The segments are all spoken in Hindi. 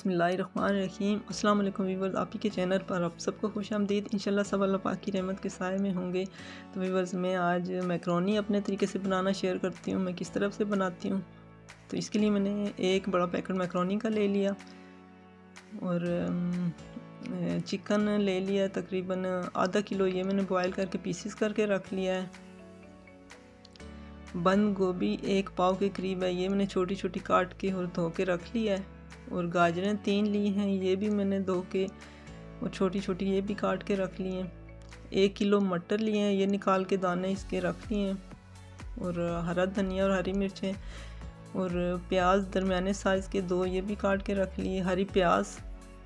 बिस्मिल्लाहिर्रहमानिर्रहीम। अस्सलाम वालेकुम व्यूवर्स, आप ही के चैनल पर आप सबको खुशामदीद। इंशाल्लाह सब अल्लाह पाक की रहमत के साए में होंगे। तो व्यूवर्स, मैं आज मैकरोनी अपने तरीके से बनाना शेयर करती हूँ। मैं किस तरह से बनाती हूँ, तो इसके लिए मैंने एक बड़ा पैकेट मैकरोनी का ले लिया और चिकन ले लिया तकरीबन आधा किलो। ये मैंने बॉयल करके पीसेस करके रख लिया है। बंद गोभी 1 पाव के करीब है, ये मैंने छोटी छोटी काट के और धो के रख लिया है। और गाजरें 3 ली हैं, ये भी मैंने धो के और छोटी छोटी ये भी काट के रख ली हैं। 1 किलो मटर लिए हैं, ये निकाल के दाने इसके रख लिए हैं। और हरा धनिया और हरी मिर्चें और प्याज दरमियाने साइज़ के 2 ये भी काट के रख लिए। हरी प्याज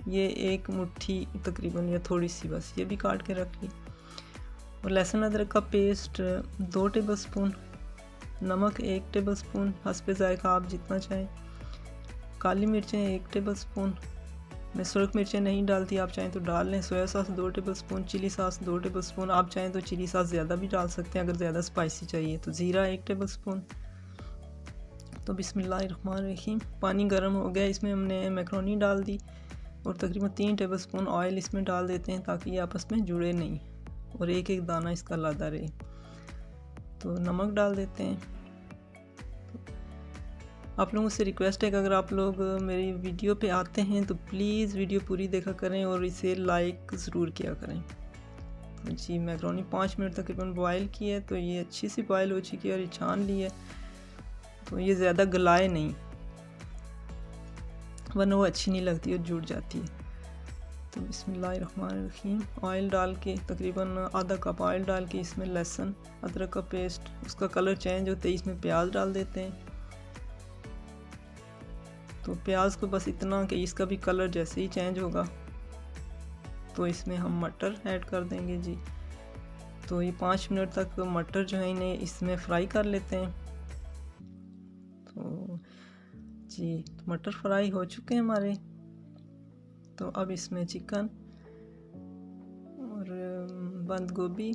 ये 1 मुट्ठी तकरीबन या थोड़ी सी बस, ये भी काट के रख ली। और लहसुन अदरक का पेस्ट 2 टेबल स्पून, नमक 1 टेबल स्पून, हस्बे ज़ायक़ा आप जितना चाहें। काली मिर्चें 1 टेबल स्पून, मैं सुरख मिर्चें नहीं डालती, आप चाहें तो डाल लें। Soya sauce 2 tablespoon, chilli sauce 2 tablespoon, आप चाहें तो चिली सॉस ज़्यादा भी डाल सकते हैं अगर ज़्यादा स्पाइसी चाहिए तो। ज़ीरा 1 टेबल स्पून। तो बिस्मिल्लाहिर्रहमानिर्रहीम, पानी गर्म हो गया, इसमें हमने मैकरोनी डाल दी और तकरीबन 3 टेबल स्पून ऑयल इसमें डाल देते हैं ताकि ये आपस में जुड़े नहीं और एक एक दाना इसका लादा रहे। तो नमक डाल देते हैं। आप लोगों से रिक्वेस्ट है कि अगर आप लोग मेरी वीडियो पे आते हैं तो प्लीज़ वीडियो पूरी देखा करें और इसे लाइक ज़रूर किया करें। तो जी, मैकरोनी 5 मिनट तकरीबन बॉयल की है, तो ये अच्छी सी बॉयल हो चुकी है और ये छान ली है, तो ये ज़्यादा गलाए नहीं वरना वो अच्छी नहीं लगती और जुड़ जाती है। तो बिस्मिल्लाहिर्रहमानिर्रहीम, ऑयल डाल के तकरीबन आधा कप ऑयल डाल के इसमें लहसुन अदरक का पेस्ट, उसका कलर चेंज होते ही इसमें प्याज डाल देते हैं। तो प्याज को बस इतना कि इसका भी कलर जैसे ही चेंज होगा तो इसमें हम मटर ऐड कर देंगे जी। तो ये 5 मिनट तक मटर जो है इन्हें इसमें फ्राई कर लेते हैं। तो जी, तो मटर फ्राई हो चुके हैं हमारे। तो अब इसमें चिकन और बंद गोभी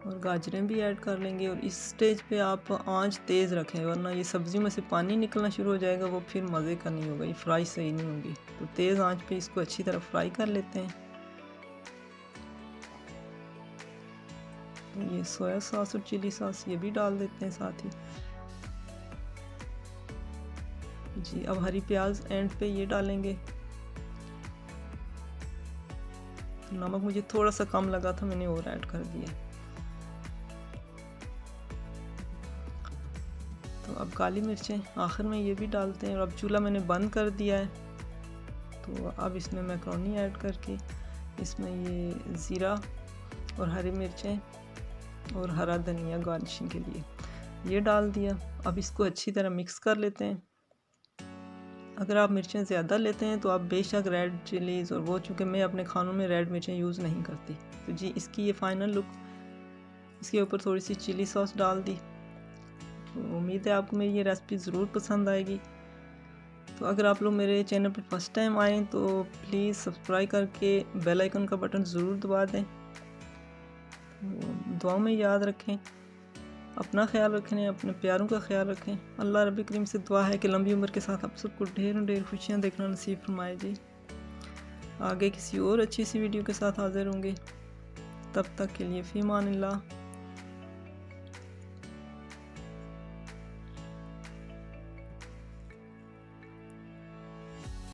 और गाजरें भी ऐड कर लेंगे। और इस स्टेज पे आप आंच तेज़ रखें वरना ये सब्ज़ियों में से पानी निकलना शुरू हो जाएगा, वो फिर मज़े का नहीं होगा, ये फ्राई सही नहीं होगी। तो तेज़ आंच पे इसको अच्छी तरह फ्राई कर लेते हैं। तो ये सोया सॉस और चिली सॉस ये भी डाल देते हैं साथ ही जी। अब हरी प्याज एंड पे ये डालेंगे। तो नमक मुझे थोड़ा सा कम लगा था, मैंने और ऐड कर दिया। तो अब काली मिर्चें आखिर में ये भी डालते हैं और अब चूल्हा मैंने बंद कर दिया है। तो अब इसमें मैकरोनी ऐड करके इसमें ये ज़ीरा और हरी मिर्चें और हरा धनिया गार्निशिंग के लिए ये डाल दिया। अब इसको अच्छी तरह मिक्स कर लेते हैं। अगर आप मिर्चें ज़्यादा लेते हैं तो आप बेशक रेड चिलीज़, और वो चूँकि मैं अपने खानों में रेड मिर्चें यूज़ नहीं करती। तो जी, इसकी ये फ़ाइनल लुक, इसके ऊपर थोड़ी सी चिली सॉस डाल दी। तो उम्मीद है आपको मेरी ये रेसिपी ज़रूर पसंद आएगी। तो अगर आप लोग मेरे चैनल पर फर्स्ट टाइम आएँ तो प्लीज़ सब्सक्राइब करके बेल आइकन का बटन ज़रूर दबा दें। दुआ में याद रखें, अपना ख्याल रखें, अपने प्यारों का ख्याल रखें। अल्लाह रब्बी करीम से दुआ है कि लंबी उम्र के साथ आप सबको ढेरों ढेर खुशियाँ देखना नसीब फरमाए जी। आगे किसी और अच्छी सी वीडियो के साथ हाज़िर होंगे, तब तक के लिए फ़ी अमानिल्लाह।